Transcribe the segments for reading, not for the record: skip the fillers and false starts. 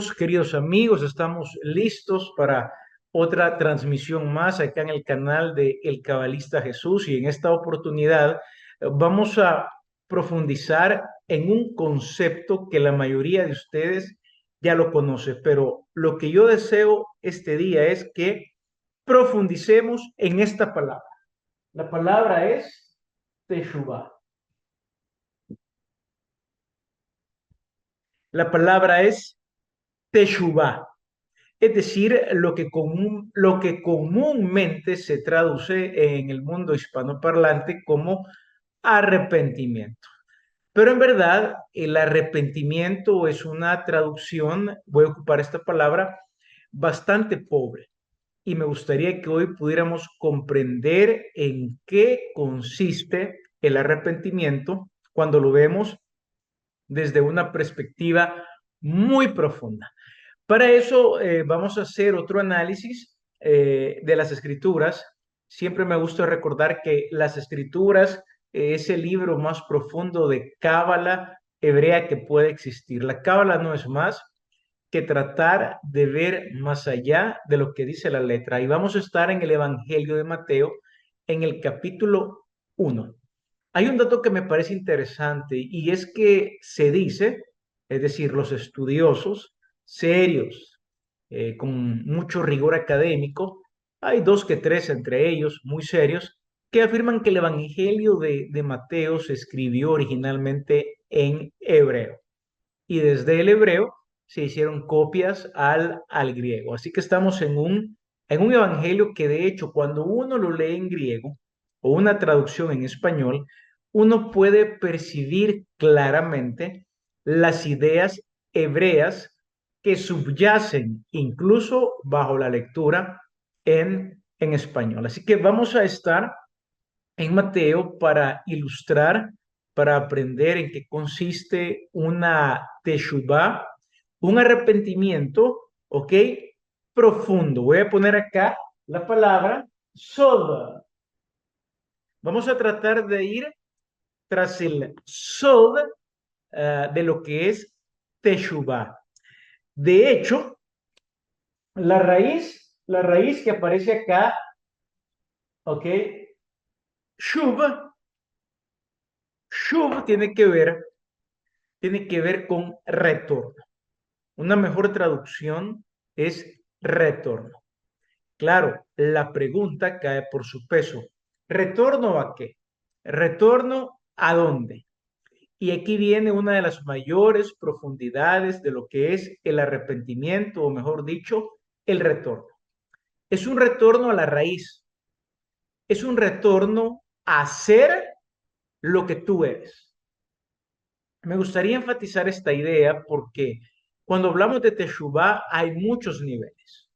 todos, queridos amigos. Estamos listos para otra transmisión más acá en el canal de El Cabalista Jesús, y en esta oportunidad vamos a profundizar en un concepto que la mayoría de ustedes ya lo conoce, pero lo que yo deseo este día es que profundicemos en esta palabra. La palabra es Teshuvah. La palabra es Teshuvah. Es decir, lo que comúnmente se traduce en el mundo hispanoparlante como arrepentimiento. Pero en verdad, el arrepentimiento es una traducción, voy a ocupar esta palabra, bastante pobre. Y me gustaría que hoy pudiéramos comprender en qué consiste el arrepentimiento cuando lo vemos desde una perspectiva muy profunda. Para eso vamos a hacer otro análisis de las escrituras. Siempre me gusta recordar que las escrituras es el libro más profundo de cábala hebrea que puede existir. La cábala no es más que tratar de ver más allá de lo que dice la letra. Y vamos a estar en el Evangelio de Mateo, en el capítulo 1. Hay un dato que me parece interesante, y es que se dice, es decir, los estudiosos serios, con mucho rigor académico, hay dos que tres entre ellos muy serios, que afirman que el Evangelio de Mateo se escribió originalmente en hebreo, y desde el hebreo se hicieron copias al griego. Así que estamos en un evangelio que, de hecho, cuando uno lo lee en griego o una traducción en español, uno puede percibir claramente las ideas hebreas que subyacen incluso bajo la lectura en español. Así que vamos a estar en Mateo para ilustrar, para aprender en qué consiste una teshuvah, un arrepentimiento, ¿ok? Profundo. Voy a poner acá la palabra sod. Vamos a tratar de ir tras el sod de lo que es teshuvah. De hecho, la raíz que aparece acá, ¿ok? Shuv, shuv tiene que ver con retorno. Una mejor traducción es retorno. Claro, la pregunta cae por su peso. ¿Retorno a qué? ¿Retorno a dónde? Y aquí viene una de las mayores profundidades de lo que es el arrepentimiento, o mejor dicho, el retorno. Es un retorno a la raíz. Es un retorno a ser lo que tú eres. Me gustaría enfatizar esta idea porque cuando hablamos de Teshuvah hay muchos niveles.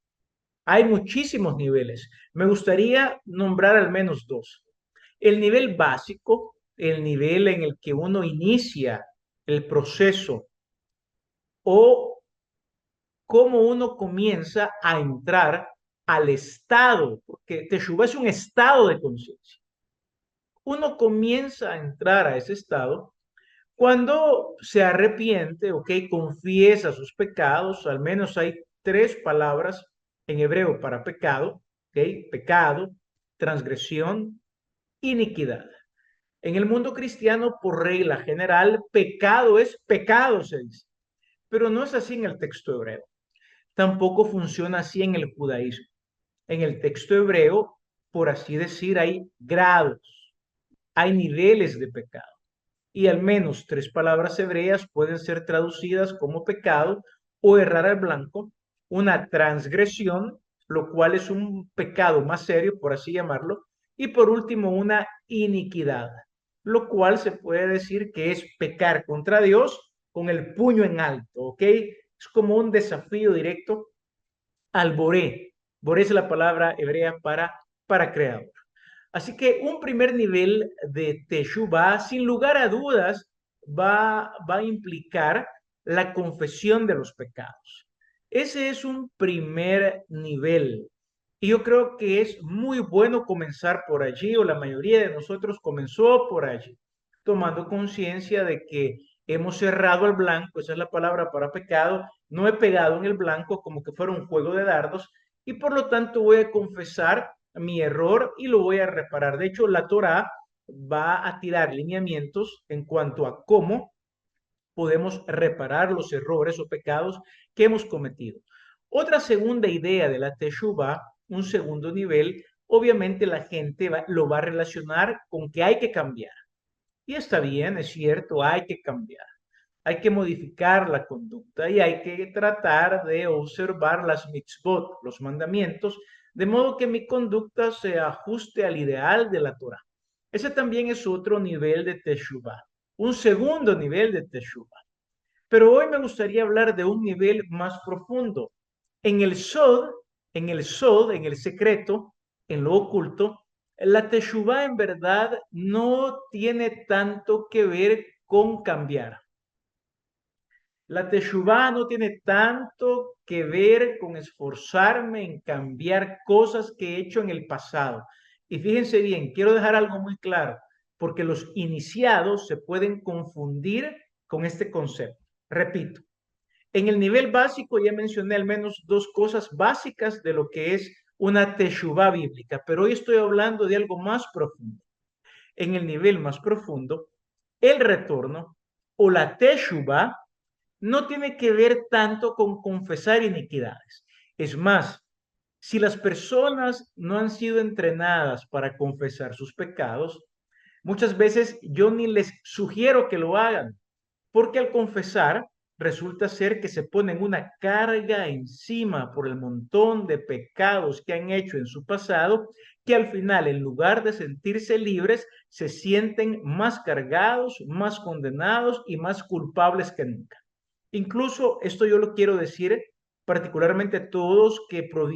Hay muchísimos niveles. Me gustaría nombrar al menos dos. El nivel básico, el nivel en el que uno inicia el proceso, o cómo uno comienza a entrar al estado, porque Teshuvah es un estado de conciencia. Uno comienza a entrar a ese estado cuando se arrepiente, ok, confiesa sus pecados. Al menos hay tres palabras en hebreo para pecado, ok, pecado, transgresión, iniquidad. En el mundo cristiano, por regla general, pecado es pecado, se dice, pero no es así en el texto hebreo. Tampoco funciona así en el judaísmo. En el texto hebreo, por así decir, hay grados, hay niveles de pecado, y al menos tres palabras hebreas pueden ser traducidas como pecado o errar al blanco: una transgresión, lo cual es un pecado más serio, por así llamarlo, y por último una iniquidad, lo cual se puede decir que es pecar contra Dios con el puño en alto, ¿ok? Es como un desafío directo al Boré. Boré es la palabra hebrea para creador. Así que un primer nivel de Teshuvah, sin lugar a dudas, va a implicar la confesión de los pecados. Ese es un primer nivel. Y yo creo que es muy bueno comenzar por allí, o la mayoría de nosotros comenzó por allí, tomando conciencia de que hemos cerrado al blanco, esa es la palabra para pecado, no he pegado en el blanco como que fuera un juego de dardos y por lo tanto voy a confesar mi error y lo voy a reparar. De hecho, la Torá va a tirar lineamientos en cuanto a cómo podemos reparar los errores o pecados que hemos cometido. Otra segunda idea de la Teshuvah, un segundo nivel, obviamente la gente lo va a relacionar con que hay que cambiar. Y está bien, es cierto, hay que cambiar. Hay que modificar la conducta y hay que tratar de observar las mitzvot, los mandamientos, de modo que mi conducta se ajuste al ideal de la Torah. Ese también es otro nivel de Teshuvah, un segundo nivel de Teshuvah. Pero hoy me gustaría hablar de un nivel más profundo. En el Sod, en el secreto, en lo oculto, la Teshuvah en verdad no tiene tanto que ver con cambiar. La Teshuvah no tiene tanto que ver con esforzarme en cambiar cosas que he hecho en el pasado. Y fíjense bien, quiero dejar algo muy claro, porque los iniciados se pueden confundir con este concepto. Repito, en el nivel básico ya mencioné al menos dos cosas básicas de lo que es una Teshuvah bíblica, pero hoy estoy hablando de algo más profundo. En el nivel más profundo, el retorno o la Teshuvah no tiene que ver tanto con confesar iniquidades. Es más, si las personas no han sido entrenadas para confesar sus pecados, muchas veces yo ni les sugiero que lo hagan, porque al confesar resulta ser que se ponen una carga encima por el montón de pecados que han hecho en su pasado, que al final, en lugar de sentirse libres, se sienten más cargados, más condenados y más culpables que nunca. Incluso esto yo lo quiero decir particularmente a todos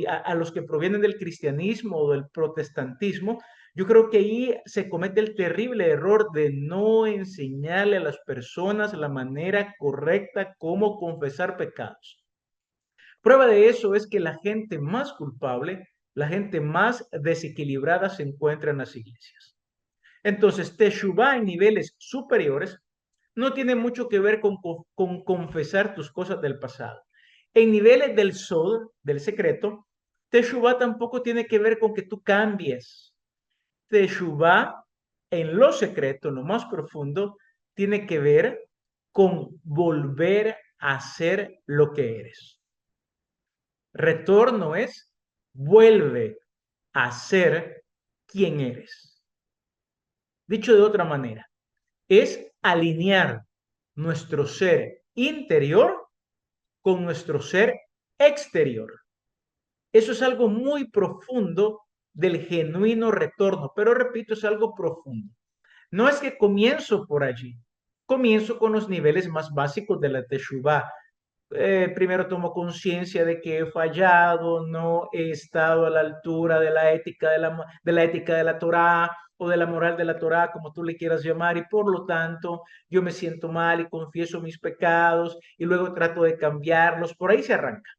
a los que provienen del cristianismo o del protestantismo. Yo creo que ahí se comete el terrible error de no enseñarle a las personas la manera correcta cómo confesar pecados. Prueba de eso es que la gente más culpable, la gente más desequilibrada se encuentra en las iglesias. Entonces, Teshuvah en niveles superiores no tiene mucho que ver con confesar tus cosas del pasado. En niveles del Sod, del secreto, Teshuvah tampoco tiene que ver con que tú cambies. Teshuvah en lo secreto, en lo más profundo, tiene que ver con volver a ser lo que eres. Retorno es vuelve a ser quien eres. Dicho de otra manera, es alinear nuestro ser interior con nuestro ser exterior. Eso es algo muy profundo del genuino retorno, pero repito, es algo profundo. No es que comienzo por allí, comienzo con los niveles más básicos de la Teshuvah. Primero tomo conciencia de que he fallado, no he estado a la altura de la ética de la ética de la Torá o de la moral de la Torá, como tú le quieras llamar, y por lo tanto yo me siento mal y confieso mis pecados y luego trato de cambiarlos. Por ahí se arranca.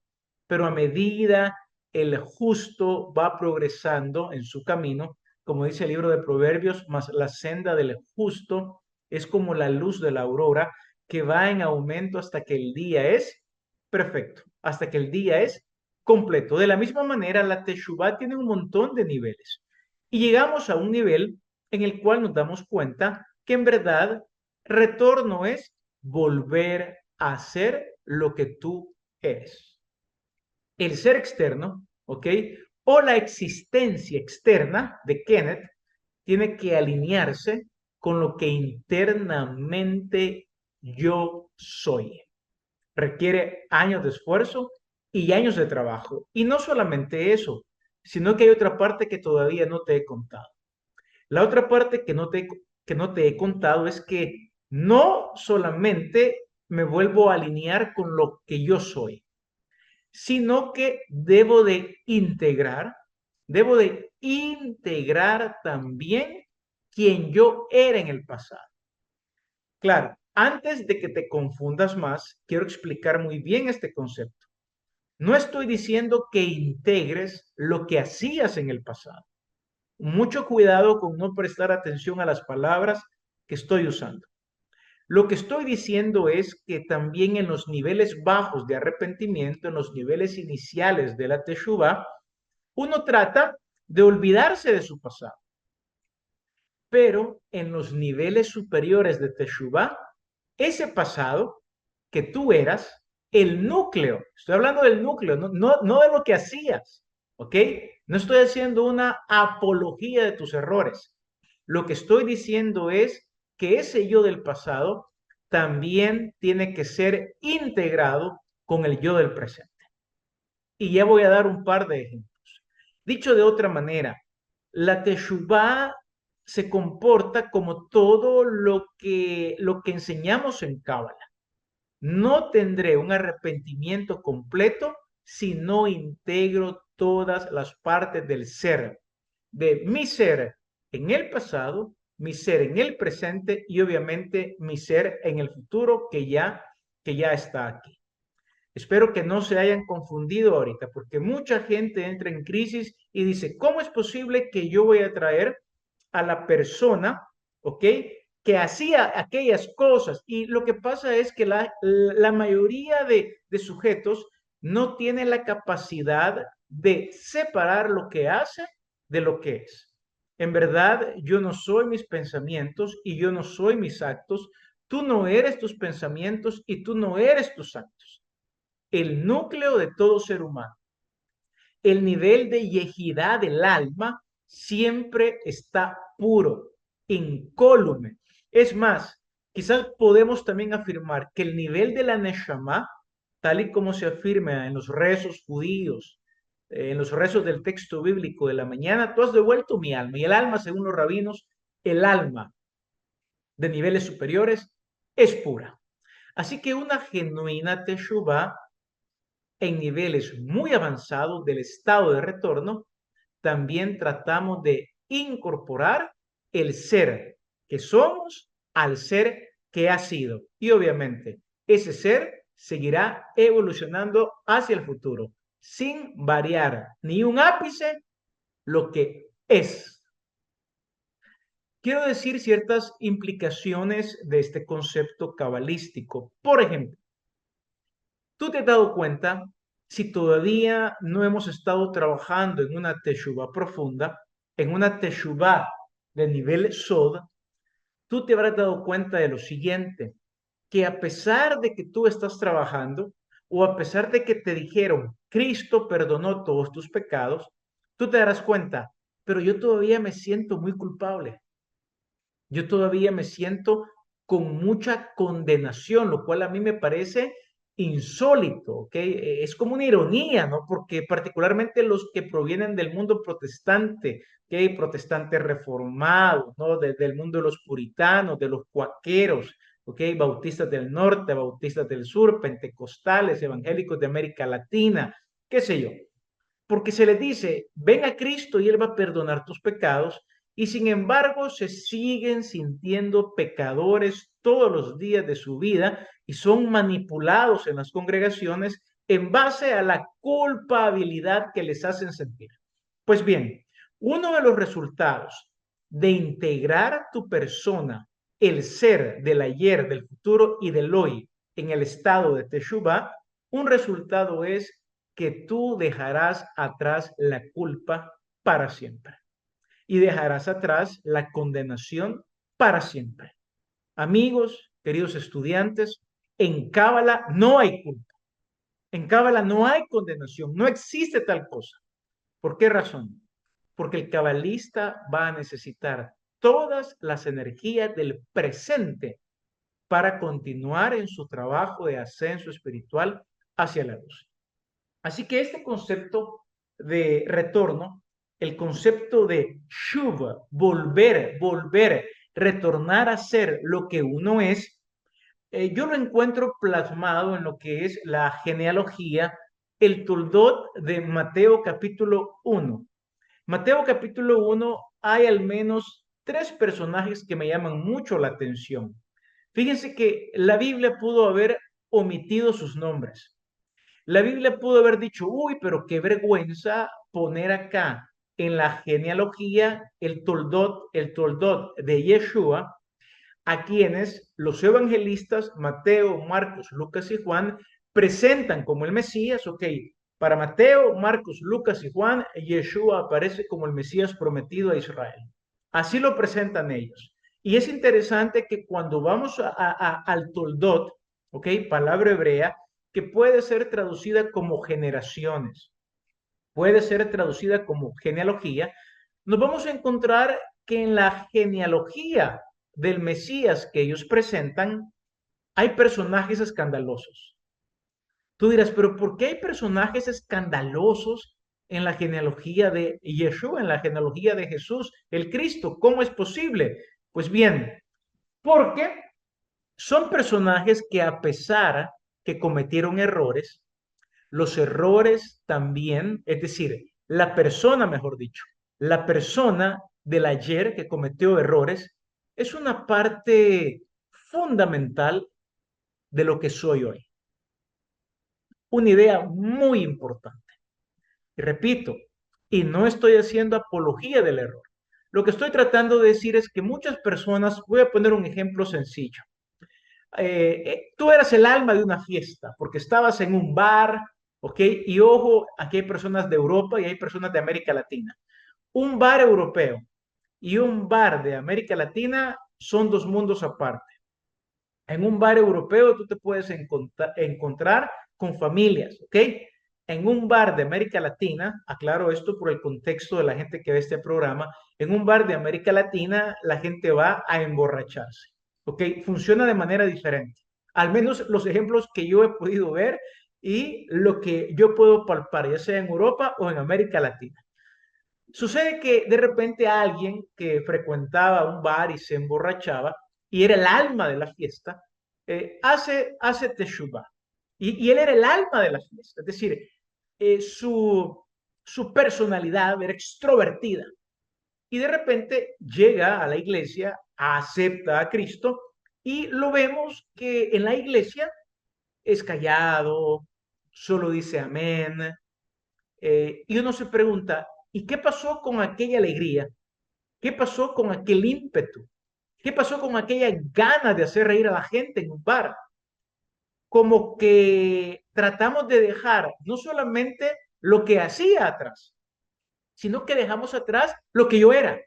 Pero a medida el justo va progresando en su camino, como dice el libro de Proverbios, más la senda del justo es como la luz de la aurora que va en aumento hasta que el día es perfecto, hasta que el día es completo. De la misma manera, la Teshuvah tiene un montón de niveles y llegamos a un nivel en el cual nos damos cuenta que en verdad retorno es volver a ser lo que tú eres. El ser externo, ¿ok? O la existencia externa de Kenneth tiene que alinearse con lo que internamente yo soy. Requiere años de esfuerzo y años de trabajo. Y no solamente eso, sino que hay otra parte que todavía no te he contado. La otra parte que no te he contado es que no solamente me vuelvo a alinear con lo que yo soy, sino que debo de integrar también quien yo era en el pasado. Claro, antes de que te confundas más, quiero explicar muy bien este concepto. No estoy diciendo que integres lo que hacías en el pasado. Mucho cuidado con no prestar atención a las palabras que estoy usando. Lo que estoy diciendo es que también en los niveles bajos de arrepentimiento, en los niveles iniciales de la Teshuvah, uno trata de olvidarse de su pasado. Pero en los niveles superiores de Teshuvah, ese pasado que tú eras, el núcleo, estoy hablando del núcleo, no de lo que hacías, ¿ok? No estoy haciendo una apología de tus errores. Lo que estoy diciendo es que ese yo del pasado también tiene que ser integrado con el yo del presente. Y ya voy a dar un par de ejemplos. Dicho de otra manera, la Teshuvah se comporta como todo lo que enseñamos en Cábala. No tendré un arrepentimiento completo si no integro todas las partes del ser, de mi ser en el pasado, mi ser en el presente y obviamente mi ser en el futuro que ya está aquí. Espero que no se hayan confundido ahorita, porque mucha gente entra en crisis y dice, ¿cómo es posible que yo voy a traer a la persona, ¿ok? Que hacía aquellas cosas? Y lo que pasa es que la mayoría de sujetos no tienen la capacidad de separar lo que hace de lo que es. En verdad, yo no soy mis pensamientos y yo no soy mis actos. Tú no eres tus pensamientos y tú no eres tus actos. El núcleo de todo ser humano, el nivel de yejidad del alma siempre está puro, incólume. Es más, quizás podemos también afirmar que el nivel de la Neshama, tal y como se afirma en los rezos judíos, en los rezos del texto bíblico de la mañana, tú has devuelto mi alma. Y el alma, según los rabinos, el alma de niveles superiores es pura. Así que una genuina Teshuvah en niveles muy avanzados del estado de retorno, también tratamos de incorporar el ser que somos al ser que ha sido. Y obviamente, ese ser seguirá evolucionando hacia el futuro, sin variar ni un ápice lo que es. Quiero decir ciertas implicaciones de este concepto cabalístico. Por ejemplo, ¿tú te has dado cuenta si todavía no hemos estado trabajando en una teshuvah profunda, en una teshuvah de nivel sod? Tú te habrás dado cuenta de lo siguiente, que a pesar de que tú estás trabajando o a pesar de que te dijeron, Cristo perdonó todos tus pecados, tú te darás cuenta, pero yo todavía me siento muy culpable. Yo todavía me siento con mucha condenación, lo cual a mí me parece insólito, ¿ok? Es como una ironía, ¿no? Porque particularmente los que provienen del mundo protestante, ¿ok? Protestante reformado, ¿no? Del mundo de los puritanos, de los cuaqueros, ¿ok? Bautistas del norte, bautistas del sur, pentecostales, evangélicos de América Latina, qué sé yo, porque se les dice, ven a Cristo y Él va a perdonar tus pecados, y sin embargo se siguen sintiendo pecadores todos los días de su vida y son manipulados en las congregaciones en base a la culpabilidad que les hacen sentir. Pues bien, uno de los resultados de integrar tu persona, el ser del ayer, del futuro y del hoy en el estado de Teshuvah, un resultado es que tú dejarás atrás la culpa para siempre y dejarás atrás la condenación para siempre. Amigos, queridos estudiantes, en Cábala no hay culpa, en Cábala no hay condenación, no existe tal cosa. ¿Por qué razón? Porque el cabalista va a necesitar todas las energías del presente para continuar en su trabajo de ascenso espiritual hacia la luz. Así que este concepto de retorno, el concepto de shuv, volver, retornar a ser lo que uno es, yo lo encuentro plasmado en lo que es la genealogía, el Toldot de Mateo capítulo 1. Mateo capítulo 1 hay al menos tres personajes que me llaman mucho la atención. Fíjense que la Biblia pudo haber omitido sus nombres. La Biblia pudo haber dicho, uy, pero qué vergüenza poner acá en la genealogía el Toldot de Yeshua a quienes los evangelistas Mateo, Marcos, Lucas y Juan presentan como el Mesías. Ok, para Mateo, Marcos, Lucas y Juan, Yeshua aparece como el Mesías prometido a Israel. Así lo presentan ellos. Y es interesante que cuando vamos al Toldot, ok, palabra hebrea, que puede ser traducida como generaciones, puede ser traducida como genealogía, nos vamos a encontrar que en la genealogía del Mesías que ellos presentan hay personajes escandalosos. Tú dirás, pero ¿por qué hay personajes escandalosos en la genealogía de Yeshua, en la genealogía de Jesús, el Cristo? ¿Cómo es posible? Pues bien, porque son personajes que a pesar que cometieron errores, los errores también, es decir, la persona, mejor dicho, la persona del ayer que cometió errores, es una parte fundamental de lo que soy hoy. Una idea muy importante. Y repito, y no estoy haciendo apología del error. Lo que estoy tratando de decir es que muchas personas, voy a poner un ejemplo sencillo. Tú eras el alma de una fiesta porque estabas en un bar, ¿ok? Y ojo, aquí hay personas de Europa y hay personas de América Latina. Un bar europeo y un bar de América Latina son dos mundos aparte. En un bar europeo tú te puedes encontrar con familias, ¿ok? En un bar de América Latina, aclaro esto por el contexto de la gente que ve este programa, en un bar de América Latina la gente va a emborracharse, ¿ok? Funciona de manera diferente. Al menos los ejemplos que yo he podido ver y lo que yo puedo palpar, ya sea en Europa o en América Latina. Sucede que de repente alguien que frecuentaba un bar y se emborrachaba y era el alma de la fiesta, hace teshuva. Y él era el alma de la fiesta, es decir, su personalidad era extrovertida. Y de repente llega a la iglesia, acepta a Cristo y lo vemos que en la iglesia es callado, solo dice amén, y uno se pregunta, ¿y qué pasó con aquella alegría? ¿Qué pasó con aquel ímpetu? ¿Qué pasó con aquella gana de hacer reír a la gente en un bar? Como que tratamos de dejar no solamente lo que hacía atrás, sino que dejamos atrás lo que yo era.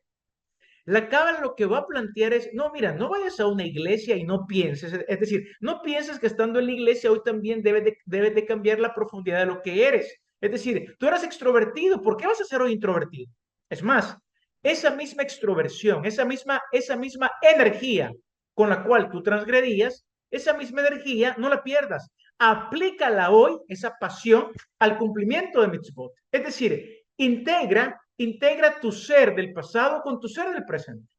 La cábala lo que va a plantear es, no, mira, no vayas a una iglesia y no pienses, es decir, no pienses que estando en la iglesia hoy también debes de cambiar la profundidad de lo que eres. Es decir, tú eras extrovertido, ¿por qué vas a ser hoy introvertido? Es más, esa misma extroversión, esa misma energía con la cual tú transgredías, esa misma energía no la pierdas. Aplícala hoy, esa pasión, al cumplimiento de mitzvot. Es decir, integra tu ser del pasado con tu ser del presente.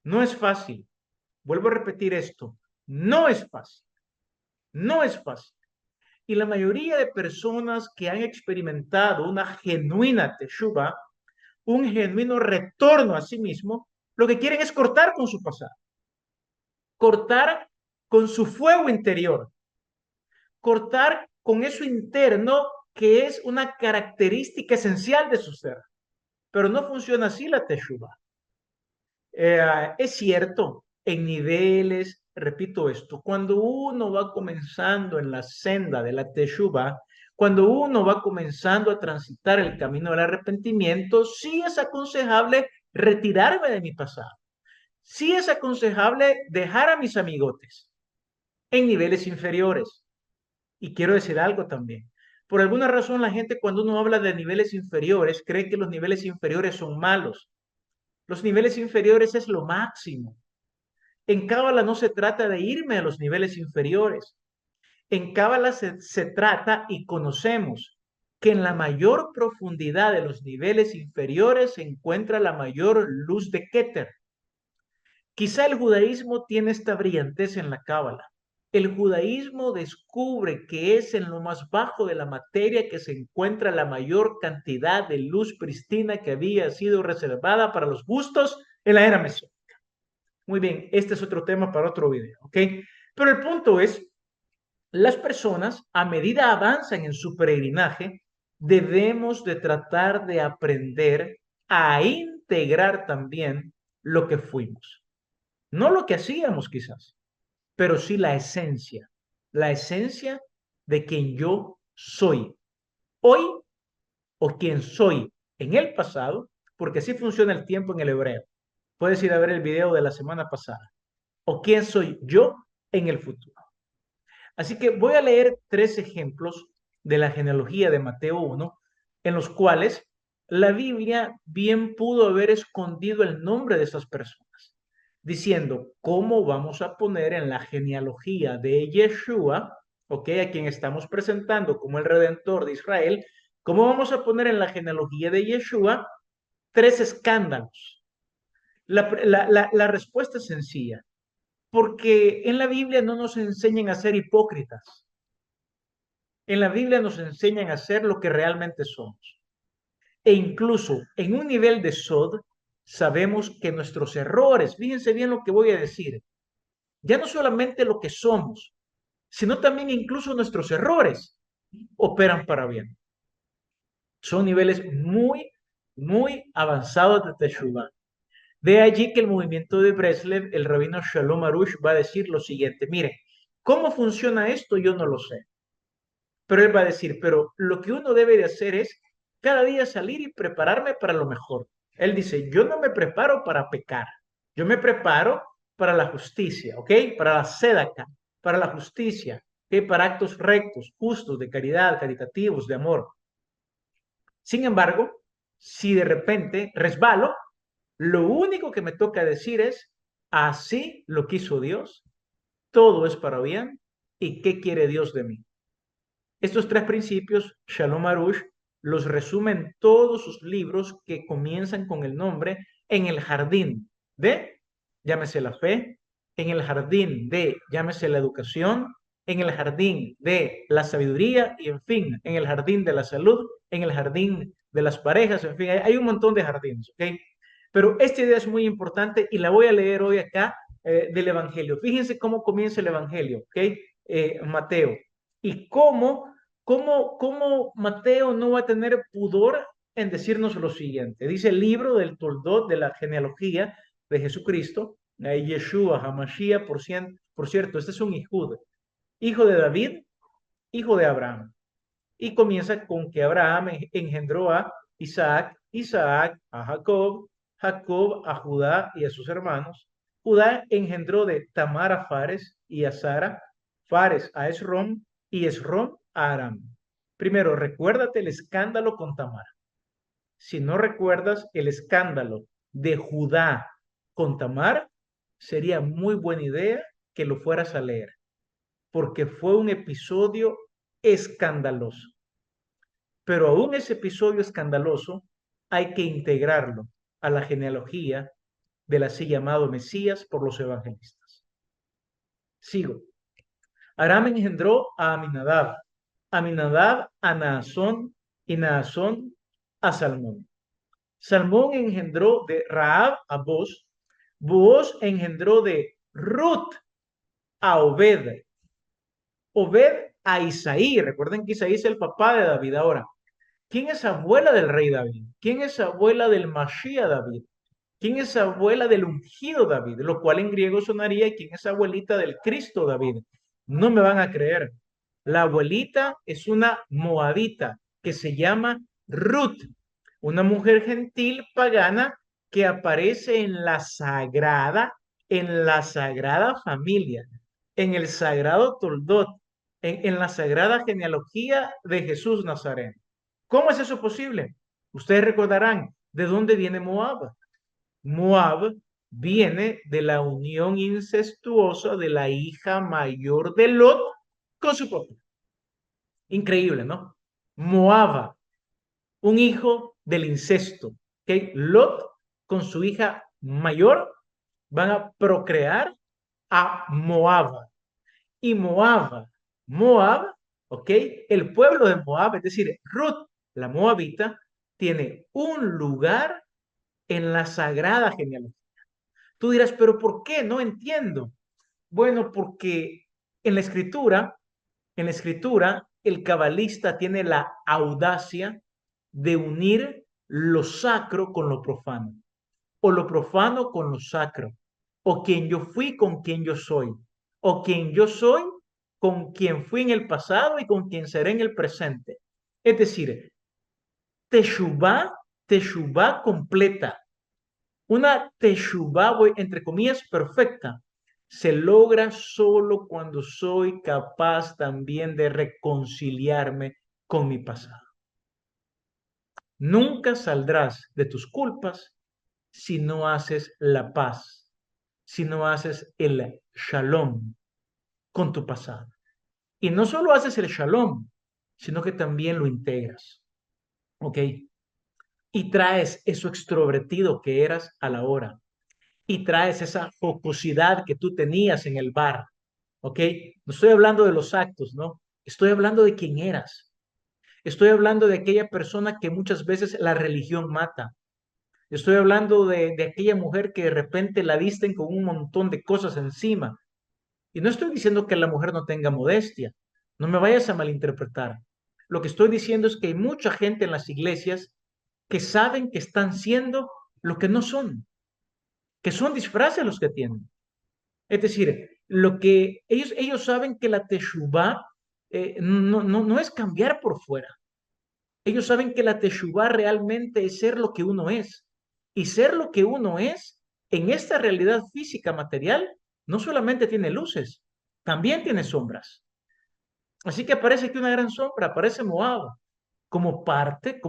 No es fácil. Vuelvo a repetir esto. No es fácil. No es fácil. Y la mayoría de personas que han experimentado una genuina teshuva, un genuino retorno a sí mismo, lo que quieren es cortar con su pasado. Cortar con su fuego interior. Cortar con eso interno que es una característica esencial de su ser. Pero no funciona así la teshuva. Es cierto, en niveles, repito esto, cuando uno va comenzando en la senda de la teshuva, cuando uno va comenzando a transitar el camino del arrepentimiento, sí es aconsejable retirarme de mi pasado. Sí es aconsejable dejar a mis amigotes en niveles inferiores. Y quiero decir algo también. Por alguna razón la gente cuando uno habla de niveles inferiores cree que los niveles inferiores son malos. Los niveles inferiores es lo máximo. En Cábala no se trata de irme a los niveles inferiores. En Cábala se trata y conocemos que en la mayor profundidad de los niveles inferiores se encuentra la mayor luz de Keter. Quizá el judaísmo tiene esta brillantez en la Cábala. El judaísmo descubre que es en lo más bajo de la materia que se encuentra la mayor cantidad de luz pristina que había sido reservada para los gustos en la era mesiánica. Muy bien, este es otro tema para otro video, ¿ok? Pero el punto es, las personas, a medida avanzan en su peregrinaje, debemos de tratar de aprender a integrar también lo que fuimos. No lo que hacíamos quizás, pero sí la esencia de quien yo soy hoy o quien soy en el pasado, porque así funciona el tiempo en el hebreo. Puedes ir a ver el video de la semana pasada. O quién soy yo en el futuro. Así que voy a leer tres ejemplos de la genealogía de Mateo 1, en los cuales la Biblia bien pudo haber escondido el nombre de esas personas, diciendo cómo vamos a poner en la genealogía de Yeshua, ok, a quien estamos presentando como el Redentor de Israel, cómo vamos a poner en la genealogía de Yeshua tres escándalos. La respuesta es sencilla, porque en la Biblia no nos enseñan a ser hipócritas. En la Biblia nos enseñan a ser lo que realmente somos. E incluso en un nivel de sod, sabemos que nuestros errores, fíjense bien lo que voy a decir, ya no solamente lo que somos, sino también incluso nuestros errores operan para bien. Son niveles muy avanzados de Teshuvah. De allí que el movimiento de Breslev, el rabino Shalom Arush, va a decir lo siguiente: mire, ¿cómo funciona esto? Yo no lo sé. Pero él va a decir, pero lo que uno debe de hacer es cada día salir y prepararme para lo mejor. Él dice, yo no me preparo para pecar, yo me preparo para la justicia, ¿ok? Para la sedaca, para la justicia, ¿ok? Para actos rectos, justos, de caridad, caritativos, de amor. Sin embargo, si de repente resbalo, lo único que me toca decir es, así lo quiso Dios, todo es para bien, ¿y qué quiere Dios de mí? Estos tres principios, Shalom Arush los resume en todos sus libros que comienzan con el nombre En el jardín de, llámese la fe, en el jardín de, llámese la educación, en el jardín de la sabiduría y, en fin, en el jardín de la salud, en el jardín de las parejas, en fin, hay un montón de jardines, ¿ok? Pero esta idea es muy importante y la voy a leer hoy acá del Evangelio. Fíjense cómo comienza el Evangelio, ¿ok? Mateo. Y cómo Mateo no va a tener pudor en decirnos lo siguiente. Dice el libro del Toldot de la genealogía de Jesucristo, Yeshua HaMashiach, por cierto, este es un hijo de David, hijo de Abraham. Y comienza con que Abraham engendró a Isaac, Isaac a Jacob, Jacob a Judá y a sus hermanos. Judá engendró de Tamar a Fares y a Sara, Fares a Esrom y Esrom a Aram. Primero, recuérdate el escándalo con Tamar. Si no recuerdas el escándalo de Judá con Tamar, sería muy buena idea que lo fueras a leer, porque fue un episodio escandaloso. Pero aún ese episodio escandaloso hay que integrarlo a la genealogía del así llamado Mesías por los evangelistas. Sigo. Aram engendró a Aminadab, Aminadab a Naasón y Naasón a Salmón. Salmón engendró de Raab a Boz, Boaz engendró de Ruth a Obed, Obed a Isaí. Recuerden que Isaí es el papá de David. Ahora, ¿quién es abuela del rey David? ¿Quién es abuela del Mashiach David? ¿Quién es abuela del ungido David? Lo cual en griego sonaría, ¿quién es abuelita del Cristo David? No me van a creer. La abuelita es una moabita que se llama Ruth, una mujer gentil pagana que aparece en la sagrada familia, en el sagrado Toldot, en la sagrada genealogía de Jesús Nazareno. ¿Cómo es eso posible? Ustedes recordarán de dónde viene Moab. Moab viene de la unión incestuosa de la hija mayor de Lot con su papá. Increíble, ¿no? Moab, un hijo del incesto. ¿Okay? Lot con su hija mayor van a procrear a Moab. Y Moab, ¿ok? El pueblo de Moab, es decir, Ruth, la moabita, tiene un lugar en la sagrada genealogía. Tú dirás, pero ¿por qué? No entiendo. Bueno, porque en la escritura, el cabalista tiene la audacia de unir lo sacro con lo profano, o lo profano con lo sacro. o quien yo fui con quien yo soy, o quien yo soy con quien fui en el pasado y con quien seré en el presente. Es decir, teshuvá, teshuvá completa. Una teshuvá, entre comillas, perfecta, se logra solo cuando soy capaz también de reconciliarme con mi pasado. Nunca saldrás de tus culpas si no haces la paz, si no haces el shalom con tu pasado. Y no solo haces el shalom, sino que también lo integras, ¿ok? Y traes eso extrovertido que eras a la hora. Y traes esa jocosidad que tú tenías en el bar, ¿ok? No estoy hablando de los actos, ¿no? Estoy hablando de quién eras. Estoy hablando de aquella persona que muchas veces la religión mata. Estoy hablando de aquella mujer que de repente la visten con un montón de cosas encima. Y no estoy diciendo que la mujer no tenga modestia. No me vayas a malinterpretar. Lo que estoy diciendo es que hay mucha gente en las iglesias que saben que están siendo lo que no son, que son disfraces los que tienen. Es decir, lo que ellos saben que la teshuvá no es cambiar por fuera. Ellos saben que la teshuvá realmente es ser lo que uno es. Y ser lo que uno es en esta realidad física material no solamente tiene luces, también tiene sombras. Así que aparece aquí una gran sombra, aparece Moab como parte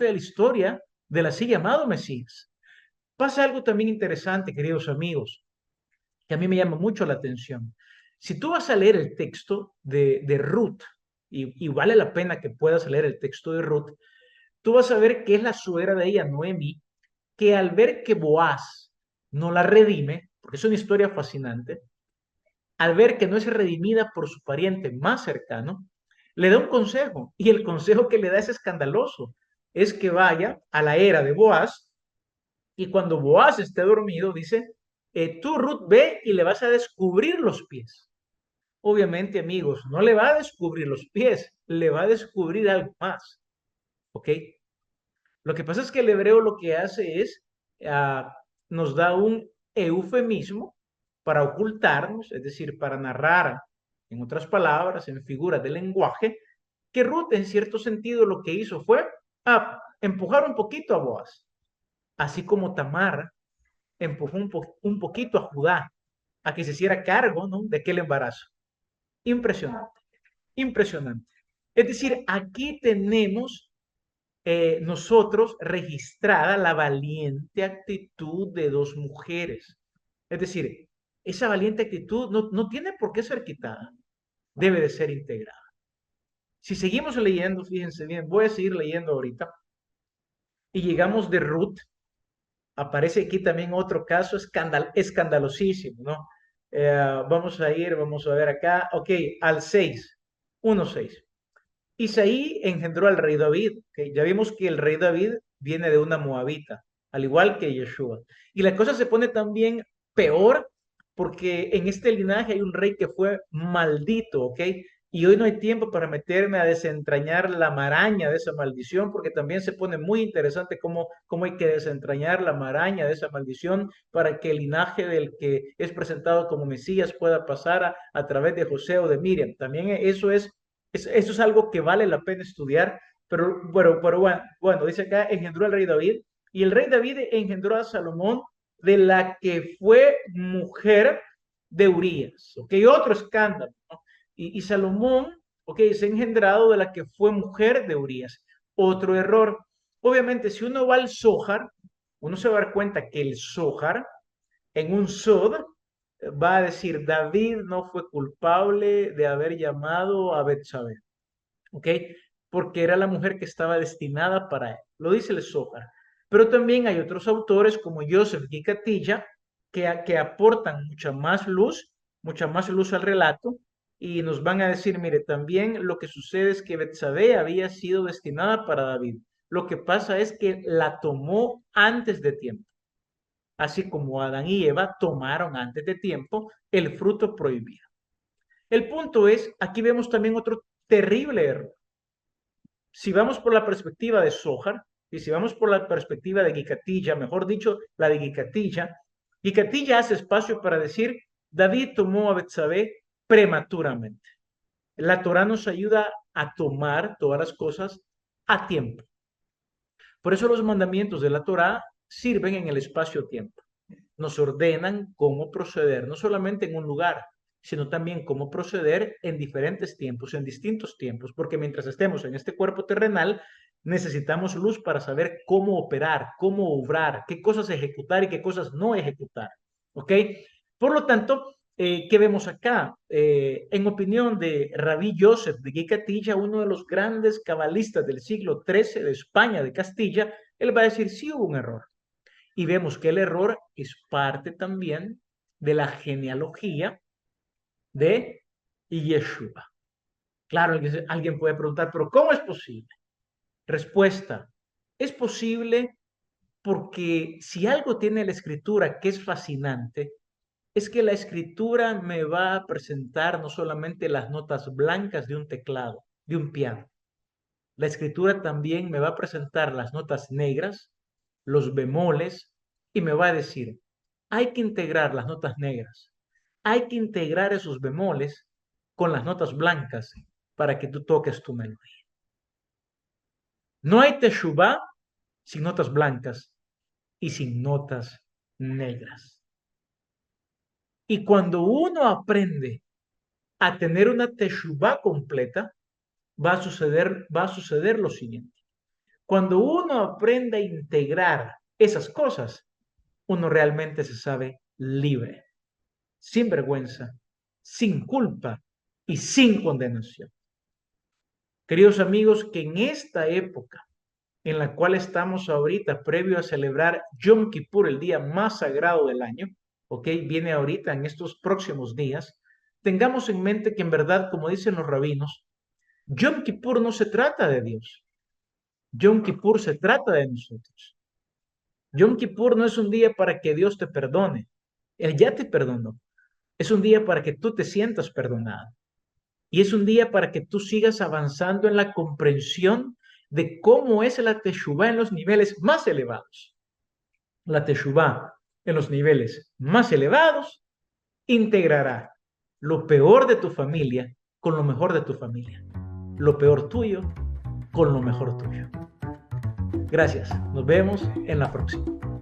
de la historia del así llamado Mesías. Pasa algo también interesante, queridos amigos, que a mí me llama mucho la atención. Si tú vas a leer el texto de Ruth, y vale la pena que puedas leer el texto de Ruth, tú vas a ver que es la suegra de ella, Noemi, que al ver que Boaz no la redime, porque es una historia fascinante, al ver que no es redimida por su pariente más cercano, le da un consejo, y el consejo que le da es escandaloso, es que vaya a la era de Boaz, y cuando Boaz esté dormido, dice, tú Ruth ve y le vas a descubrir los pies. Obviamente, amigos, no le va a descubrir los pies, le va a descubrir algo más, ¿ok? Lo que pasa es que el hebreo lo que hace es, ah, nos da un eufemismo para ocultarnos, es decir, para narrar, en otras palabras, en figuras de lenguaje, que Ruth en cierto sentido lo que hizo fue empujar un poquito a Boaz, así como Tamar empujó un poquito a Judá a que se hiciera cargo, ¿no?, de aquel embarazo. Impresionante, impresionante. Es decir, aquí tenemos nosotros registrada la valiente actitud de dos mujeres. Es decir, esa valiente actitud no tiene por qué ser quitada, debe de ser integrada. Si seguimos leyendo, fíjense bien, voy a seguir leyendo ahorita, y llegamos de Ruth, aparece aquí también otro caso escandalosísimo, ¿no? Vamos a ver acá, ok, al 6, 1:6. Isaí engendró al rey David. ¿Okay? Ya vimos que el rey David viene de una moabita, al igual que Yeshua. Y la cosa se pone también peor porque en este linaje hay un rey que fue maldito, ¿ok? Y hoy no hay tiempo para meterme a desentrañar la maraña de esa maldición, porque también se pone muy interesante cómo hay que desentrañar la maraña de esa maldición para que el linaje del que es presentado como Mesías pueda pasar a través de José o de Miriam. También eso es algo que vale la pena estudiar, pero bueno, dice acá, engendró al rey David, y el rey David engendró a Salomón, de la que fue mujer de Urías, ¿ok? Otro escándalo, ¿no? Y Salomón, ¿ok? Es engendrado de la que fue mujer de Urías. Otro error. Obviamente, si uno va al Zohar, uno se va a dar cuenta que el Zohar, en un Sod, va a decir, David no fue culpable de haber llamado a Betsabé, ¿ok? Porque era la mujer que estaba destinada para él. Lo dice el Zohar. Pero también hay otros autores como Joseph Gicatilla que aportan mucha más luz al relato y nos van a decir, mire, también lo que sucede es que Betsabé había sido destinada para David. Lo que pasa es que la tomó antes de tiempo, así como Adán y Eva tomaron antes de tiempo el fruto prohibido. El punto es, aquí vemos también otro terrible error. Si vamos por la perspectiva de Zohar, y si vamos por la perspectiva de Gicatilla, mejor dicho, la de Gicatilla, Y Catilla hace espacio para decir, David tomó a Betsabé prematuramente. La Torah nos ayuda a tomar todas las cosas a tiempo. Por eso los mandamientos de la Torah sirven en el espacio-tiempo. Nos ordenan cómo proceder, no solamente en un lugar, sino también cómo proceder en diferentes tiempos, en distintos tiempos, porque mientras estemos en este cuerpo terrenal, necesitamos luz para saber cómo operar, cómo obrar, qué cosas ejecutar y qué cosas no ejecutar. ¿Ok? Por lo tanto, ¿qué vemos acá? En opinión de Rabí Yosef de Guicatilla, uno de los grandes cabalistas del siglo XIII de España, de Castilla, él va a decir, sí hubo un error. Y vemos que el error es parte también de la genealogía de Yeshua. Claro, alguien puede preguntar, pero ¿cómo es posible? Respuesta, es posible porque si algo tiene la escritura que es fascinante, es que la escritura me va a presentar no solamente las notas blancas de un teclado, de un piano. La escritura también me va a presentar las notas negras, los bemoles, y me va a decir, hay que integrar las notas negras, hay que integrar esos bemoles con las notas blancas para que tú toques tu melodía. No hay teshuvá sin notas blancas y sin notas negras. Y cuando uno aprende a tener una teshuvá completa, va a suceder lo siguiente. Cuando uno aprende a integrar esas cosas, uno realmente se sabe libre, sin vergüenza, sin culpa y sin condenación. Queridos amigos, que en esta época en la cual estamos ahorita, previo a celebrar Yom Kippur, el día más sagrado del año, ¿ok? Viene ahorita en estos próximos días, tengamos en mente que en verdad, como dicen los rabinos, Yom Kippur no se trata de Dios. Yom Kippur se trata de nosotros. Yom Kippur no es un día para que Dios te perdone. Él ya te perdonó. Es un día para que tú te sientas perdonado. Y es un día para que tú sigas avanzando en la comprensión de cómo es la Teshuvá en los niveles más elevados. La Teshuvá en los niveles más elevados integrará lo peor de tu familia con lo mejor de tu familia. Lo peor tuyo con lo mejor tuyo. Gracias. Nos vemos en la próxima.